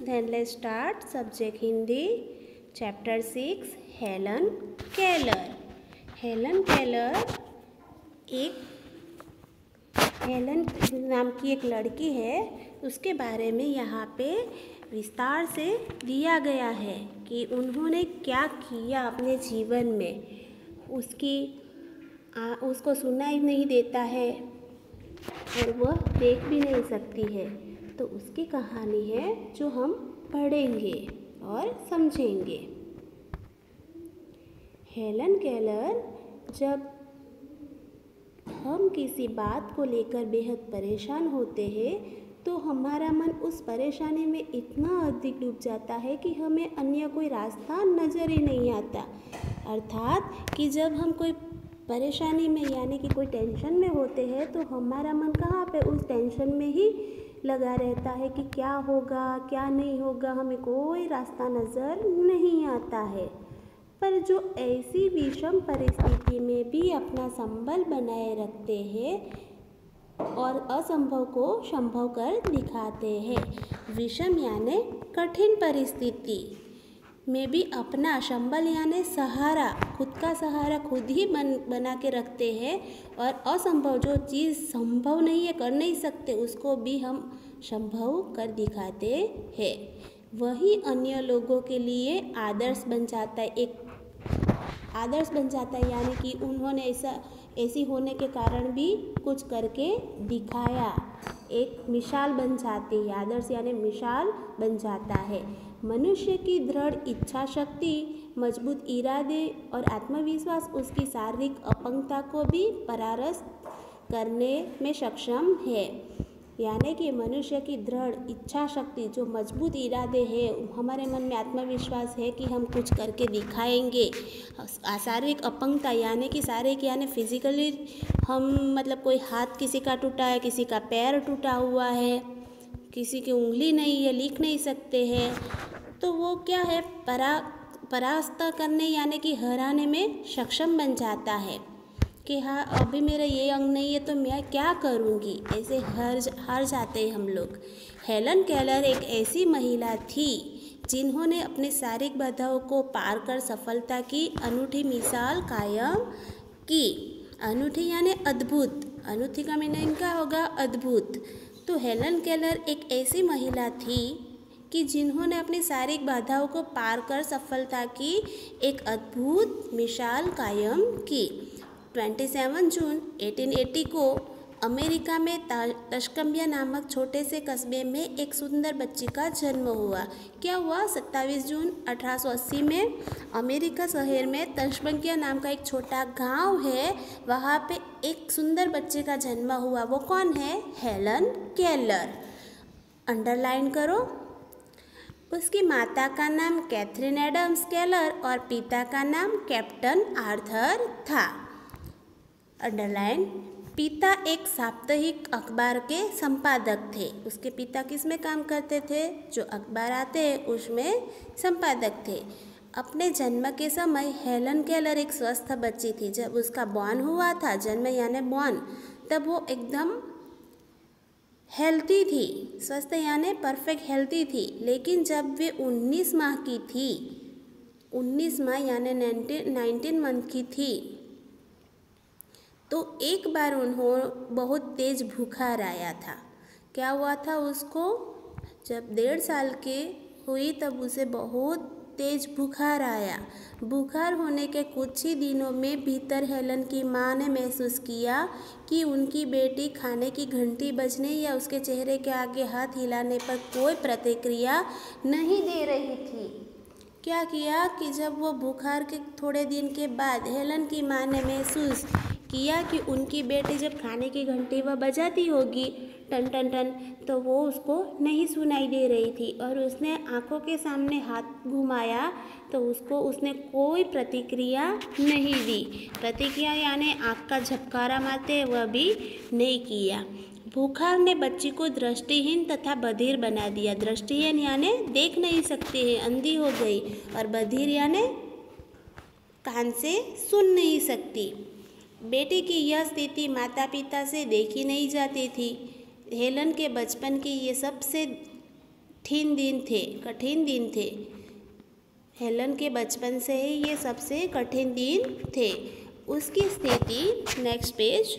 Then let's start subject Hindi, chapter 6, Helen Keller. Helen Keller Helen नाम की एक लड़की है, उसके बारे में यहाँ पे विस्तार से दिया गया है कि उन्होंने क्या किया अपने जीवन में। उसको सुनाई नहीं देता है और वह देख भी नहीं सकती है, तो उसकी कहानी है जो हम पढ़ेंगे और समझेंगे। हेलन केलर, जब हम किसी बात को लेकर बेहद परेशान होते हैं तो हमारा मन उस परेशानी में इतना अधिक डूब जाता है कि हमें अन्य कोई रास्ता नज़र ही नहीं आता। अर्थात कि जब हम कोई परेशानी में यानी कि कोई टेंशन में होते हैं तो हमारा मन कहाँ पे उस टेंशन में ही लगा रहता है कि क्या होगा क्या नहीं होगा, हमें कोई रास्ता नज़र नहीं आता है। पर जो ऐसी विषम परिस्थिति में भी अपना संबल बनाए रखते हैं और असंभव को संभव कर दिखाते हैं। विषम यानी कठिन परिस्थिति में भी अपना संबल यानी सहारा, खुद का सहारा खुद ही बना के रखते हैं और असंभव जो चीज़ संभव नहीं है, कर नहीं सकते, उसको भी हम संभव कर दिखाते हैं। वही अन्य लोगों के लिए आदर्श बन जाता है, एक आदर्श बन जाता है, यानी कि उन्होंने ऐसी होने के कारण भी कुछ करके दिखाया, एक मिसाल बन जाती है। आदर्श यानी मिसाल बन जाता है। मनुष्य की दृढ़ इच्छा शक्ति, मजबूत इरादे और आत्मविश्वास उसकी शारीरिक अपंगता को भी परास्त करने में सक्षम है। यानी कि मनुष्य की दृढ़ इच्छा शक्ति, जो मजबूत इरादे हैं, हमारे मन में आत्मविश्वास है कि हम कुछ करके दिखाएंगे। शारीरिक अपंगता यानी कि शारीरिक यानी फिजिकली हम मतलब कोई हाथ किसी का टूटा है, किसी का पैर टूटा हुआ है, किसी की उंगली नहीं है, लिख नहीं सकते हैं, तो वो क्या है परास्त करने यानी कि हराने में सक्षम बन जाता है कि हाँ अभी मेरा ये अंग नहीं है तो मैं क्या करूँगी, ऐसे हार जाते हैं हम लोग। हेलन केलर एक ऐसी महिला थी जिन्होंने अपनी शारीरिक बाधाओं को पार कर सफलता की अनूठी मिसाल कायम की। अनूठी यानी अद्भुत, अनूठी का मीनिंग क्या होगा, अद्भुत। तो हेलन केलर एक ऐसी महिला थी कि जिन्होंने अपनी शारीरिक बाधाओं को पार कर सफलता की एक अद्भुत मिसाल कायम की। 27 जून 1880 को अमेरिका में तशकम्बिया नामक छोटे से कस्बे में एक सुंदर बच्ची का जन्म हुआ। क्या हुआ? 27 जून 1880 में अमेरिका शहर में तशकम्बिया नाम का एक छोटा गांव है, वहाँ पे एक सुंदर बच्चे का जन्म हुआ। वो कौन है? Helen Keller. अंडरलाइन करो। उसकी माता का नाम कैथरीन एडम्स केलर और पिता का नाम कैप्टन आर्थर था। अंडरलाइन। पिता एक साप्ताहिक अखबार के संपादक थे। उसके पिता किस में काम करते थे? जो अखबार आते हैं उसमें संपादक थे। अपने जन्म के समय हेलन केलर एक स्वस्थ बच्ची थी। जब उसका बॉर्न हुआ था, जन्म यानी बॉर्न, तब वो एकदम हेल्थी थी, स्वस्थ यानी परफेक्ट हेल्थी थी। लेकिन जब वे 19 माह की थी, 19 माह यानी 19 मंथ की थी, तो एक बार उन्होंने बहुत तेज बुखार आया था। क्या हुआ था उसको? जब 1.5 साल की हुई तब उसे बहुत तेज बुखार आया। बुखार होने के कुछ ही दिनों में भीतर हेलन की माँ ने महसूस किया कि उनकी बेटी खाने की घंटी बजने या उसके चेहरे के आगे हाथ हिलाने पर कोई प्रतिक्रिया नहीं दे रही थी। क्या किया कि जब वो बुखार के थोड़े दिन के बाद हेलन की माँ ने महसूस किया कि उनकी बेटी जब खाने की घंटी वह बजाती होगी टन टन टन, तो वो उसको नहीं सुनाई दे रही थी और उसने आंखों के सामने हाथ घुमाया तो उसने कोई प्रतिक्रिया नहीं दी। प्रतिक्रिया यानी आँख का झपकारा मारते वह भी नहीं किया। बुखार ने बच्ची को दृष्टिहीन तथा बधिर बना दिया। दृष्टिहीन यानी देख नहीं सकती है, अंधी हो गई, और बधिर यानी कान से सुन नहीं सकती। बेटी की यह स्थिति माता पिता से देखी नहीं जाती थी। हेलन के बचपन की ये सबसे कठिन दिन थे। हेलन के बचपन से ही ये सबसे कठिन दिन थे। उसकी स्थिति, नेक्स्ट पेज,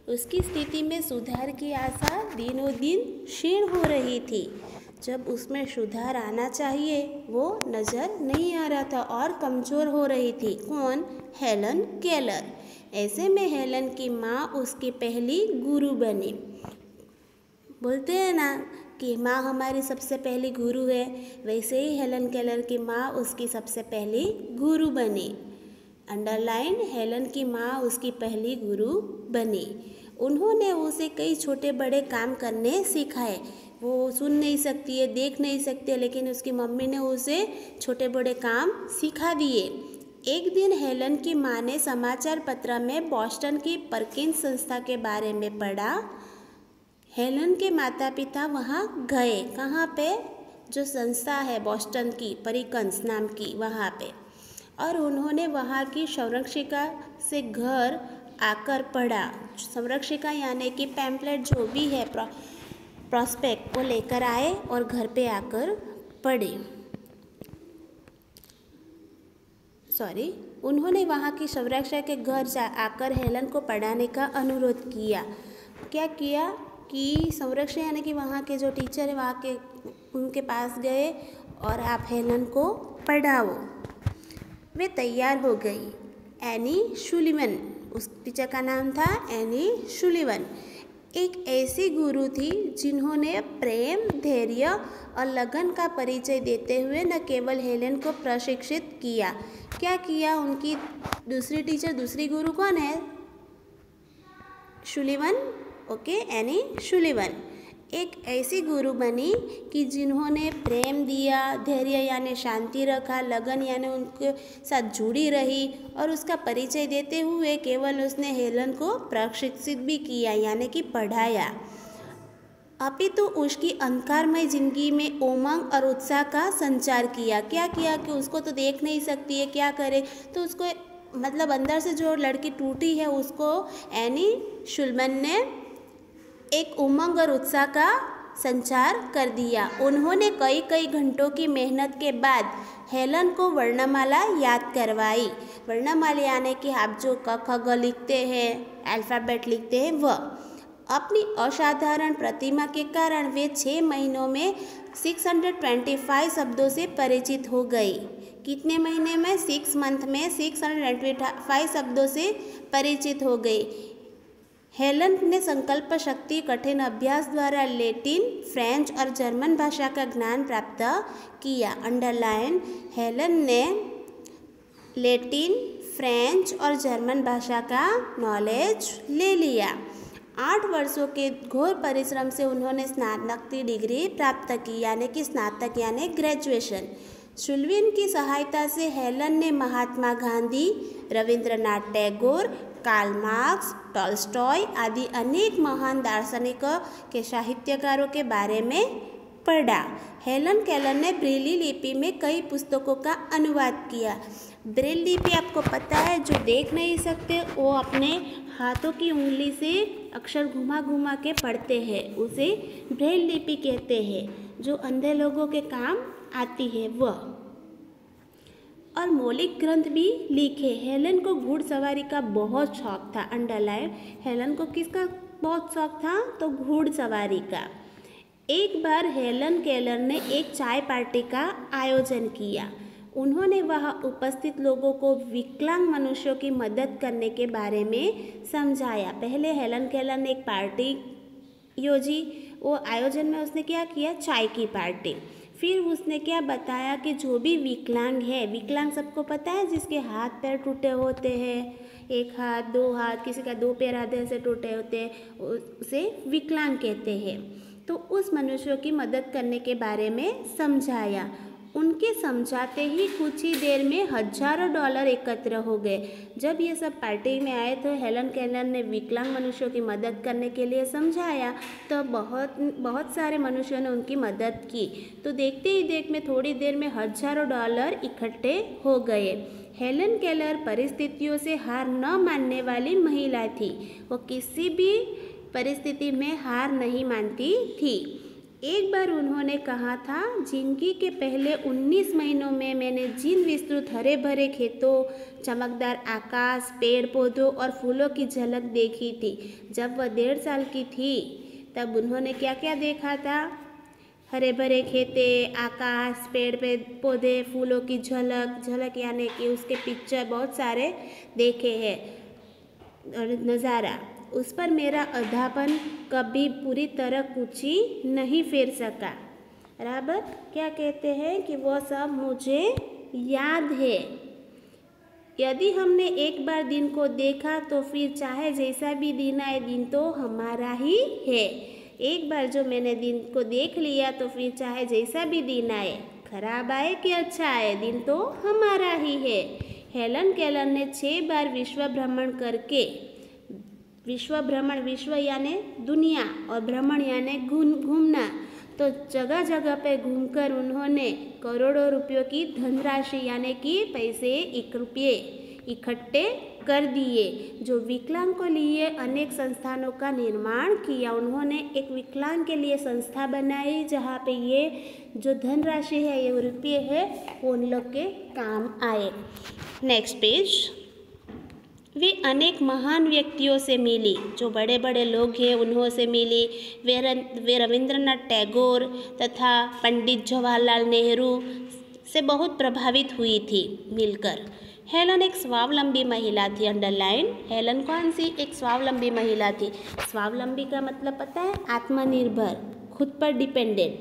उसकी स्थिति में सुधार की आशा दिनों दिन क्षीण हो रही थी। जब उसमें सुधार आना चाहिए वो नज़र नहीं आ रहा था और कमज़ोर हो रही थी। कौन? Helen Keller. ऐसे में हेलन की माँ उसकी पहली गुरु बनी। बोलते हैं ना कि माँ हमारी सबसे पहली गुरु है, वैसे ही हेलन केलर की माँ उसकी सबसे पहली गुरु बनी। अंडरलाइन, हेलन की माँ उसकी पहली गुरु बनी। उन्होंने उसे कई छोटे बड़े काम करने सिखाए। वो सुन नहीं सकती है, देख नहीं सकती है, लेकिन उसकी मम्मी ने उसे छोटे बड़े काम सिखा दिए। एक दिन हेलन की माँ ने समाचार पत्र में बॉस्टन की परकिंस संस्था के बारे में पढ़ा। हेलन के माता पिता वहाँ गए। कहाँ पे? जो संस्था है बॉस्टन की, परिकंस नाम की, वहाँ पे। और उन्होंने वहाँ की संरक्षिका से घर आकर पढ़ा। संरक्षिका यानी कि पैम्पलेट जो भी है, प्रॉस्पेक्ट, वो लेकर आए और घर पे आकर पढ़े। उन्होंने वहाँ की संरक्षक के घर आकर हेलन को पढ़ाने का अनुरोध किया। क्या किया कि संरक्षक यानी कि वहाँ के जो टीचर है वहाँ के, उनके पास गए और आप हेलन को पढ़ाओ। वे तैयार हो गई। एनी सुलिवन, उस टीचर का नाम था एनी सुलिवन। एक ऐसी गुरु थी जिन्होंने प्रेम, धैर्य और लगन का परिचय देते हुए न केवल हेलन को प्रशिक्षित किया। क्या किया? उनकी दूसरी टीचर, दूसरी गुरु कौन है? सुलिवन। ओके, एनी सुलिवन एक ऐसी गुरु बनी कि जिन्होंने प्रेम दिया, धैर्य यानी शांति रखा, लगन यानी उनके साथ जुड़ी रही और उसका परिचय देते हुए केवल उसने हेलन को प्रशिक्षित भी किया यानी कि पढ़ाया। अपितु उसकी अंधकारमय जिंदगी में उमंग और उत्साह का संचार किया। क्या किया कि उसको तो देख नहीं सकती है, क्या करे, तो उसको मतलब अंदर से जो लड़की टूटी है उसको एनी सुलिवन ने एक उमंग और उत्साह का संचार कर दिया। उन्होंने कई घंटों की मेहनत के बाद हेलन को वर्णमाला याद करवाई। वर्णमाला यानी कि आप जो क ख ग लिखते हैं, अल्फ़ाबेट लिखते हैं, वह। अपनी असाधारण प्रतिभा के कारण वे 6 महीनों में 625 शब्दों से परिचित हो गई। कितने महीने में? 6 मंथ में 625 शब्दों से परिचित हो गई। हेलन ने संकल्प शक्ति, कठिन अभ्यास द्वारा लैटिन, फ्रेंच और जर्मन भाषा का ज्ञान प्राप्त किया। अंडरलाइन, हेलन ने लैटिन, फ्रेंच और जर्मन भाषा का नॉलेज ले लिया। 8 वर्षों के घोर परिश्रम से उन्होंने स्नातक की डिग्री प्राप्त की यानी कि स्नातक यानी ग्रेजुएशन। सुलिवन की सहायता से हेलन ने Mahatma Gandhi, Rabindranath Tagore, Karl Marx, Tolstoy आदि अनेक महान दार्शनिकों के साहित्यकारों के बारे में पढ़ा। हेलन केलर ने ब्रेली लिपि में कई पुस्तकों का अनुवाद किया। ब्रेल लिपि आपको पता है, जो देख नहीं सकते वो अपने हाथों की उंगली से अक्षर घुमा घुमा के पढ़ते हैं, उसे ब्रेल लिपि कहते हैं। जो अंधे लोगों के काम आती है वह। और मौलिक ग्रंथ भी लिखे। हेलन को घुड़सवारी का बहुत शौक था। अंडरलाइन, हेलन को किसका बहुत शौक था? तो घुड़सवारी का। एक बार हेलन केलर ने एक चाय पार्टी का आयोजन किया। उन्होंने वहां उपस्थित लोगों को विकलांग मनुष्यों की मदद करने के बारे में समझाया। पहले हेलन केलर ने एक पार्टी योजी। वो आयोजन में उसने क्या किया? चाय की पार्टी। फिर उसने क्या बताया कि जो भी विकलांग है, विकलांग सबको पता है जिसके हाथ पैर टूटे होते हैं, एक हाथ, 2 हाथ, किसी का 2 पैर आधे से टूटे होते हैं, उसे विकलांग कहते हैं। तो उस मनुष्यों की मदद करने के बारे में समझाया। उनके समझाते ही कुछ ही देर में हजारों डॉलर एकत्र हो गए। जब ये सब पार्टी में आए तो हेलन केलर ने विकलांग मनुष्यों की मदद करने के लिए समझाया, तो बहुत सारे मनुष्यों ने उनकी मदद की। तो देखते ही देख में थोड़ी देर में हजारों डॉलर इकट्ठे हो गए। हेलन केलर परिस्थितियों से हार न मानने वाली महिला थी। वो किसी भी परिस्थिति में हार नहीं मानती थी। एक बार उन्होंने कहा था, जिंदगी के पहले 19 महीनों में मैंने जिन विस्तृत हरे भरे खेतों, चमकदार आकाश, पेड़ पौधों और फूलों की झलक देखी थी। जब वह 1.5 साल की थी तब उन्होंने क्या क्या देखा था? हरे भरे खेते, आकाश, पेड़ पौधे, फूलों की झलक यानी कि उसके पिक्चर बहुत सारे देखे हैं और नज़ारा। उस पर मेरा अधापन कभी पूरी तरह कुची नहीं फेर सका। बराबर क्या कहते हैं कि वो सब मुझे याद है। यदि हमने एक बार दिन को देखा तो फिर चाहे जैसा भी दिन आए, दिन तो हमारा ही है। एक बार जो मैंने दिन को देख लिया तो फिर चाहे जैसा भी दिन आए, खराब आए कि अच्छा आए, दिन तो हमारा ही है। हेलन केलर ने 6 बार विश्व भ्रमण करके, विश्व यानी दुनिया और भ्रमण यानी घूमना, तो जगह जगह पे घूमकर उन्होंने करोड़ों रुपयों की धनराशि यानी कि पैसे, रुपये इकट्ठे कर दिए। जो विकलांग के लिए अनेक संस्थानों का निर्माण किया। उन्होंने एक विकलांग के लिए संस्था बनाई जहाँ पे ये जो धनराशि है, ये रुपये है, वो उन लोग के काम आए। Next page. वे अनेक महान व्यक्तियों से मिली, जो बड़े बड़े लोग हैं उन्हों से मिली। वे रविंद्रनाथ टैगोर तथा पंडित जवाहरलाल नेहरू से बहुत प्रभावित हुई थी मिलकर। हेलन एक स्वावलंबी महिला थी। अंडरलाइन, हेलन कौन सी? एक स्वावलंबी महिला थी। स्वावलंबी का मतलब पता है? आत्मनिर्भर, खुद पर डिपेंडेंट,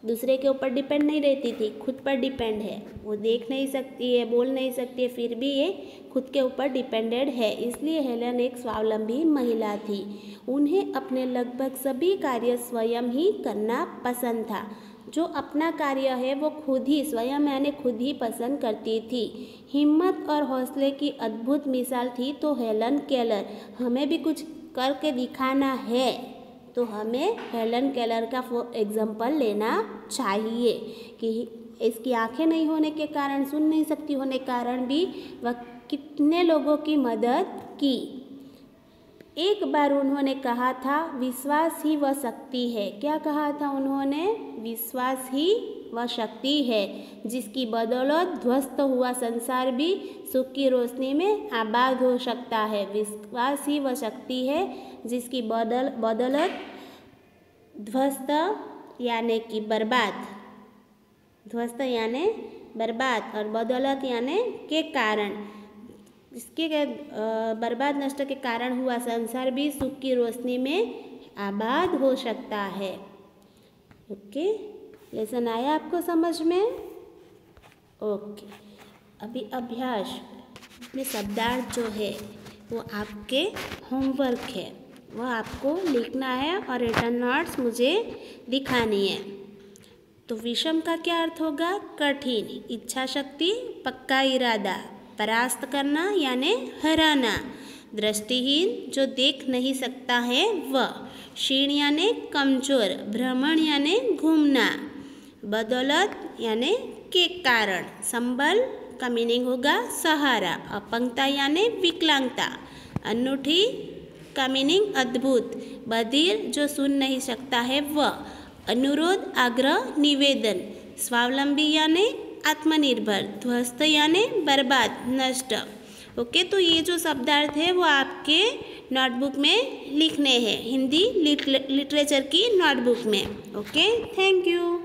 दूसरे के ऊपर डिपेंड नहीं रहती थी, खुद पर डिपेंड है। वो देख नहीं सकती है, बोल नहीं सकती है, फिर भी ये खुद के ऊपर डिपेंडेंट है, इसलिए हेलन एक स्वावलंबी महिला थी। उन्हें अपने लगभग सभी कार्य स्वयं ही करना पसंद था। जो अपना कार्य है वो खुद ही, स्वयं यानी खुद ही पसंद करती थी। हिम्मत और हौसले की अद्भुत मिसाल थी तो हेलन केलर। हमें भी कुछ करके दिखाना है तो हमें हेलन केलर का एग्जाम्पल लेना चाहिए कि इसकी आंखें नहीं होने के कारण, सुन नहीं सकती होने के कारण भी वह कितने लोगों की मदद की। एक बार उन्होंने कहा था, विश्वास ही वह शक्ति है। क्या कहा था उन्होंने? विश्वास ही वह शक्ति है जिसकी बदौलत ध्वस्त हुआ संसार भी सुख की रोशनी में आबाद हो सकता है। विश्वास ही वह शक्ति है जिसकी बदौलत ध्वस्त यानी कि बर्बाद, ध्वस्त यानी बर्बाद और बदौलत यानी के कारण, इसके बर्बाद नष्ट के कारण हुआ संसार भी सुख की रोशनी में आबाद हो सकता है। ओके, लेसन आया आपको समझ में? ओके, अभी अभ्यास में शब्दार्थ जो है वो आपके होमवर्क है, वो आपको लिखना है और रिटर्न नोट्स मुझे दिखानी है। तो विषम का क्या अर्थ होगा? कठिन, इच्छा शक्ति, पक्का इरादा, परास्त करना यानी हराना, दृष्टिहीन जो देख नहीं सकता है वह, क्षीण यानी कमजोर, भ्रमण यानी घूमना, बदौलत यानी के कारण, संबल का मीनिंग होगा सहारा, अपंगता यानी विकलांगता, अनूठी का मीनिंग अद्भुत, बधिर जो सुन नहीं सकता है वह, अनुरोध, आग्रह, निवेदन, स्वावलंबी यानी आत्मनिर्भर, ध्वस्त यानी बर्बाद, नष्ट। ओके, तो ये जो शब्दार्थ है वो आपके नोटबुक में लिखने हैं, हिंदी लिटरेचर की नोटबुक में। Okay, thank you.